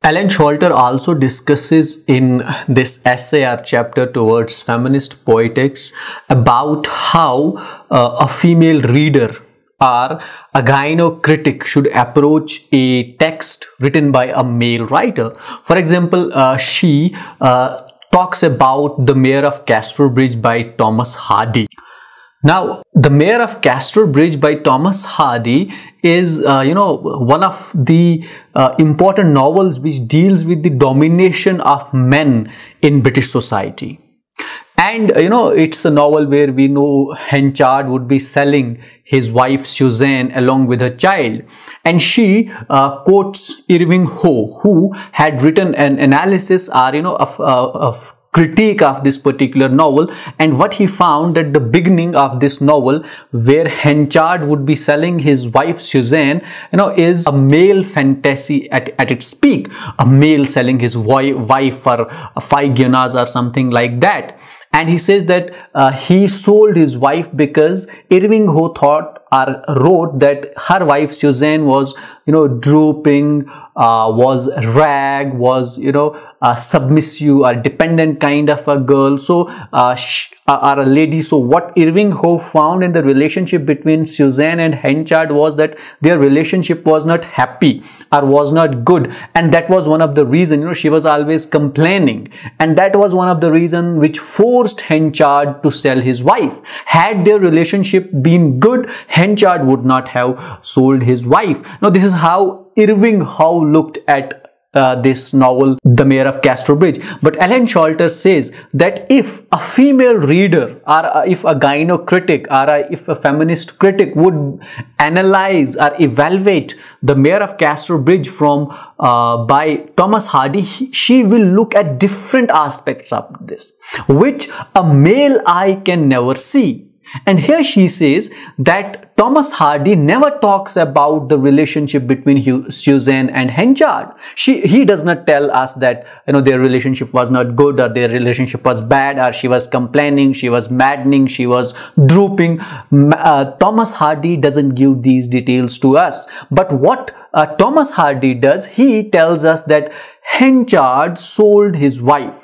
Alan Sholter also discusses in this essay or chapter towards feminist poetics about how a female reader or a gynocritic should approach a text written by a male writer. For example, she talks about The Mayor of Casterbridge by Thomas Hardy. Now, The Mayor of Casterbridge by Thomas Hardy is, one of the important novels which deals with the domination of men in British society. And, it's a novel where we know Henchard would be selling his wife Suzanne along with her child. And she quotes Irving Howe, who had written an analysis of critique of this particular novel, and what he found at the beginning of this novel, where Henchard would be selling his wife Suzanne, is a male fantasy at its peak. A male selling his wife for 5 guineas or something like that. And he says that he sold his wife because Irving Howe thought or wrote that her wife Suzanne was, drooping, was rag, was, submissive or dependent kind of a girl, so or a lady. So what Irving Howe found in the relationship between Suzanne and Henchard was that their relationship was not happy or was not good, and that was one of the reasons, she was always complaining, and that was one of the reasons which forced Henchard to sell his wife. Had their relationship been good, Henchard would not have sold his wife. Now, this is how Irving Howe looked at this novel, The Mayor of Casterbridge. But Alan Sholter says that if a female reader or if a gynocritic or if a feminist critic would analyze or evaluate The Mayor of Casterbridge by Thomas Hardy, she will look at different aspects of this, which a male eye can never see. And here she says that Thomas Hardy never talks about the relationship between Suzanne and Henchard. He does not tell us that their relationship was not good, or their relationship was bad, or she was complaining, she was maddening, she was drooping. Thomas Hardy doesn't give these details to us. But what Thomas Hardy does, he tells us that Henchard sold his wife.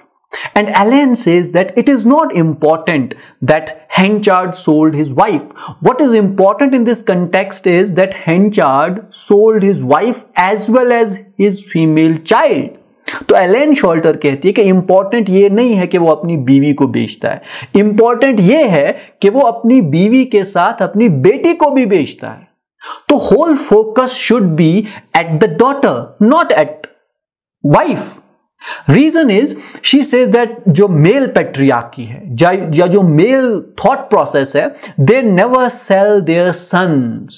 And Alan says that it is not important that Henchard sold his wife. What is important in this context is that Henchard sold his wife as well as his female child. तो Elon शॉल्टर कहती है कि important ये नहीं है कि वो अपनी बीवी को बेचता है, इंपॉर्टेंट ये है कि वो अपनी बीवी के साथ अपनी बेटी को भी बेचता है. तो whole focus should be at the daughter, not at wife. Reason is, she says that जो मेल पैट्रियार्की है या जो मेल थॉट प्रोसेस है, they never sell their sons.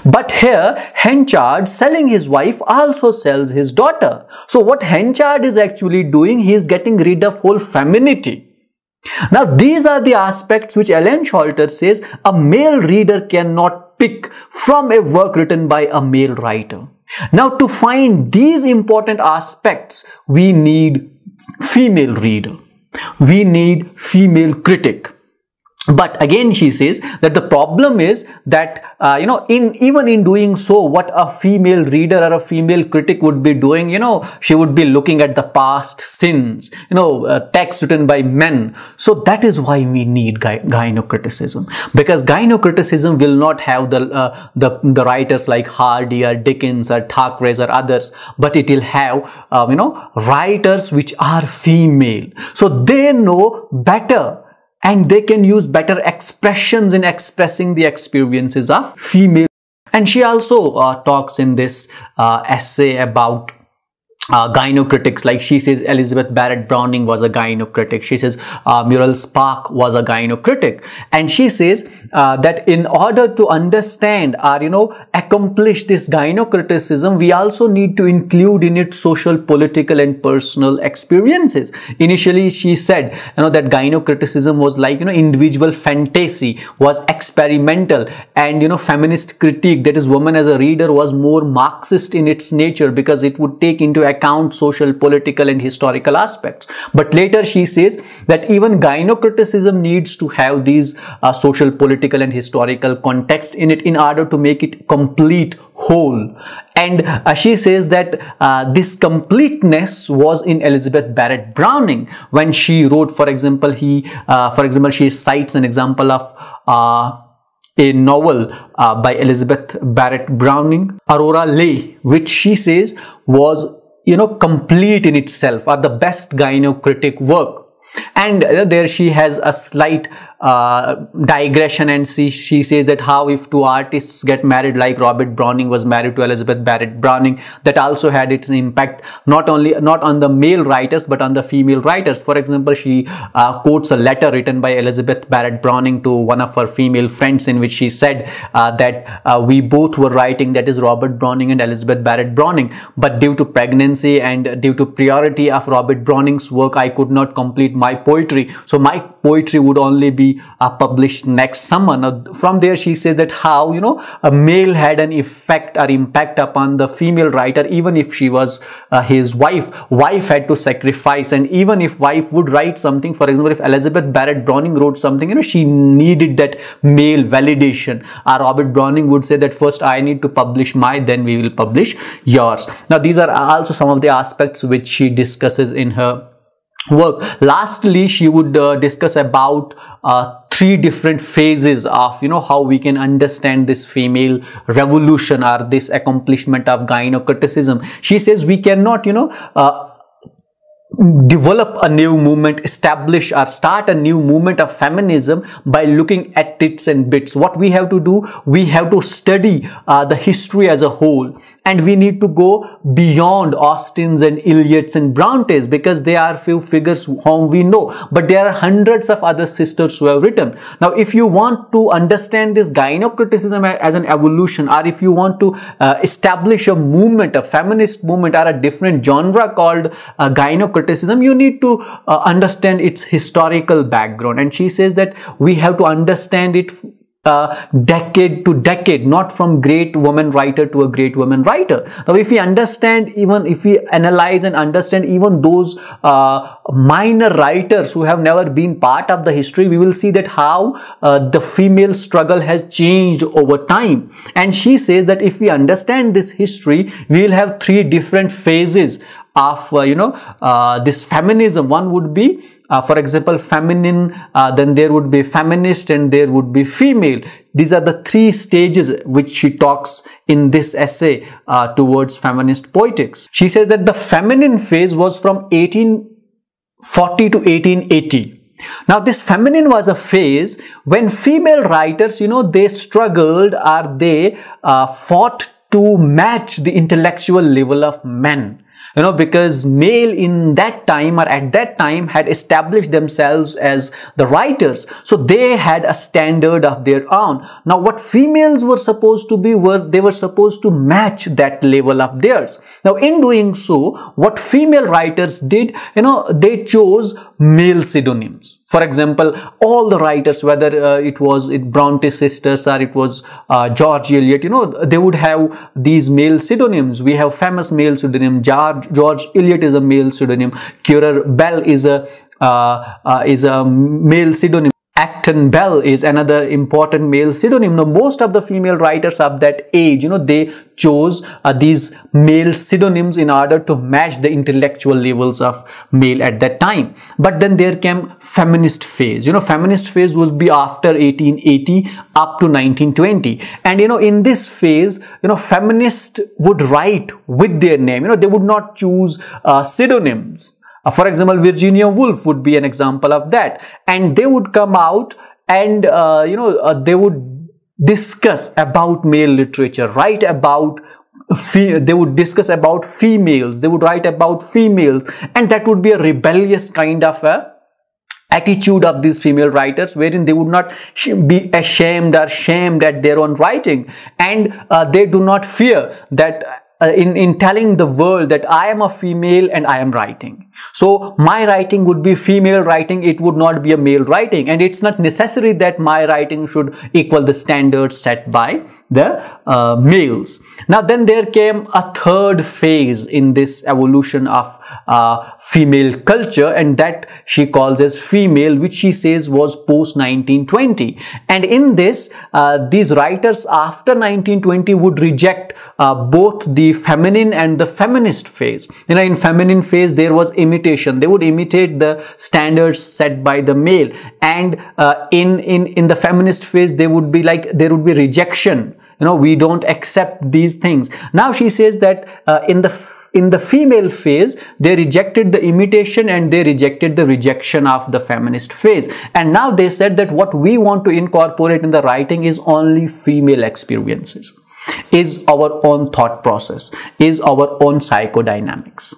But here, Henchard selling his wife also sells his daughter. So what Henchard is actually doing, he is getting rid of whole femininity. Now these are the aspects which Alan Sholter says a male reader cannot pick from a work written by a male writer. Now, to find these important aspects, we need female reader. We need female critic. But again, she says that the problem is that, even in doing so, what a female reader or a female critic would be doing, she would be looking at the past sins, texts written by men. So that is why we need gynocriticism, because gynocriticism will not have the writers like Hardy or Dickens or Thackeray or others, but it will have, writers which are female. So they know better, and they can use better expressions in expressing the experiences of female. And she also talks in this essay about gynocritics. Like she says Elizabeth Barrett Browning was a gynocritic. She says Muriel Spark was a gynocritic. And she says that in order to understand or accomplish this gynocriticism, we also need to include in it social, political and personal experiences. Initially she said that gynocriticism was like individual fantasy, was experimental, and feminist critique, that is woman as a reader, was more Marxist in its nature, because it would take into account account social, political, and historical aspects. But later she says that even gynocriticism needs to have these social, political, and historical context in it in order to make it complete, whole. And she says that this completeness was in Elizabeth Barrett Browning when she wrote, for example, she cites an example of a novel by Elizabeth Barrett Browning, Aurora Leigh, which she says was, complete in itself, or the best gynocritic work. And there she has a slight digression, and she says that how if two artists get married, like Robert Browning was married to Elizabeth Barrett Browning, that also had its impact not on the male writers but on the female writers. For example, she quotes a letter written by Elizabeth Barrett Browning to one of her female friends, in which she said that we both were writing, that is Robert Browning and Elizabeth Barrett Browning, but due to pregnancy and due to priority of Robert Browning's work, I could not complete my poetry, so my poetry would only be published next summer. Now, from there she says that how a male had an effect or impact upon the female writer, even if she was his wife. Wife had to sacrifice, and even if wife would write something, for example, if Elizabeth Barrett Browning wrote something, she needed that male validation. Robert Browning would say that first I need to publish my, then we will publish yours. Now these are also some of the aspects which she discusses in her work. Lastly, she would discuss about three different phases of how we can understand this female revolution or this accomplishment of gynocriticism. She says we cannot develop a new movement, establish or start a new movement of feminism by looking at tits and bits. What we have to do, we have to study the history as a whole, and we need to go beyond Austens and Elliots and Brontes, because they are few figures whom we know, but there are hundreds of other sisters who have written. Now if you want to understand this gynocriticism as an evolution, or if you want to establish a movement, a feminist movement, or a different genre called gynocriticism, you need to understand its historical background. And she says that we have to understand it decade to decade, not from great woman writer to a great woman writer. Now if we understand, even if we analyze and understand even those minor writers who have never been part of the history, we will see that how the female struggle has changed over time. And she says that if we understand this history, we will have three different phases of this feminism. One would be for example feminine, then there would be feminist, and there would be female. These are the three stages which she talks in this essay towards feminist poetics. She says that the feminine phase was from 1840 to 1880. Now this feminine was a phase when female writers, they struggled, or they fought to match the intellectual level of men. Because male in that time, or at that time, had established themselves as the writers, so they had a standard of their own. Now what females were supposed to be, they were supposed to match that level of theirs. Now in doing so, what female writers did, they chose male pseudonyms. For example, all the writers, whether it was Bronte sisters or it was George Eliot, they would have these male pseudonyms. We have famous male pseudonym. George Eliot is a male pseudonym. Currer Bell is a male pseudonym. Acton Bell is another important male pseudonym. Now, most of the female writers of that age, they chose these male pseudonyms in order to match the intellectual levels of male at that time. But then there came feminist phase. Feminist phase would be after 1880 up to 1920. And, in this phase, feminists would write with their name. They would not choose pseudonyms. For example, Virginia Woolf would be an example of that, and they would come out and they would discuss about male literature, write about they would discuss about females, they would write about females, and that would be a rebellious kind of a attitude of these female writers, wherein they would not be ashamed or shamed at their own writing, and they do not fear that in telling the world that I am a female and I am writing. So my writing would be female writing, it would not be a male writing, and it's not necessary that my writing should equal the standards set by the males. Now then there came a third phase in this evolution of female culture, and that she calls as female, which she says was post 1920. And in this, these writers after 1920 would reject both the feminine and the feminist phase. You know, in feminine phase there was imitation. They would imitate the standards set by the male, and in the feminist phase there would be rejection. You know, we don't accept these things. Now she says that in the female phase, they rejected the imitation and they rejected the rejection of the feminist phase. And now they said that what we want to incorporate in the writing is only female experiences, is our own thought process, is our own psychodynamics.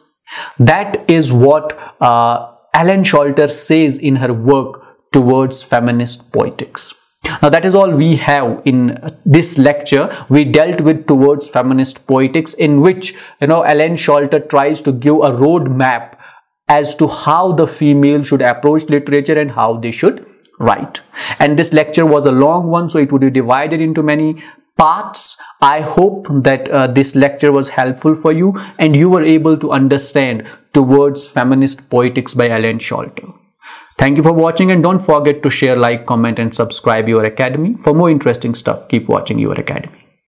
That is what Ellen Sholter says in her work Towards Feminist Poetics. Now that is all we have in this lecture. We dealt with Towards Feminist Poetics, in which, you know, Ellen Sholter tries to give a roadmap as to how the female should approach literature and how they should write. And this lecture was a long one, so it would be divided into many parts. I hope that this lecture was helpful for you and you were able to understand Towards Feminist Poetics by Ellen Sholter. Thank you for watching, and don't forget to share, like, comment and subscribe Your Academy. For more interesting stuff, keep watching Your Academy.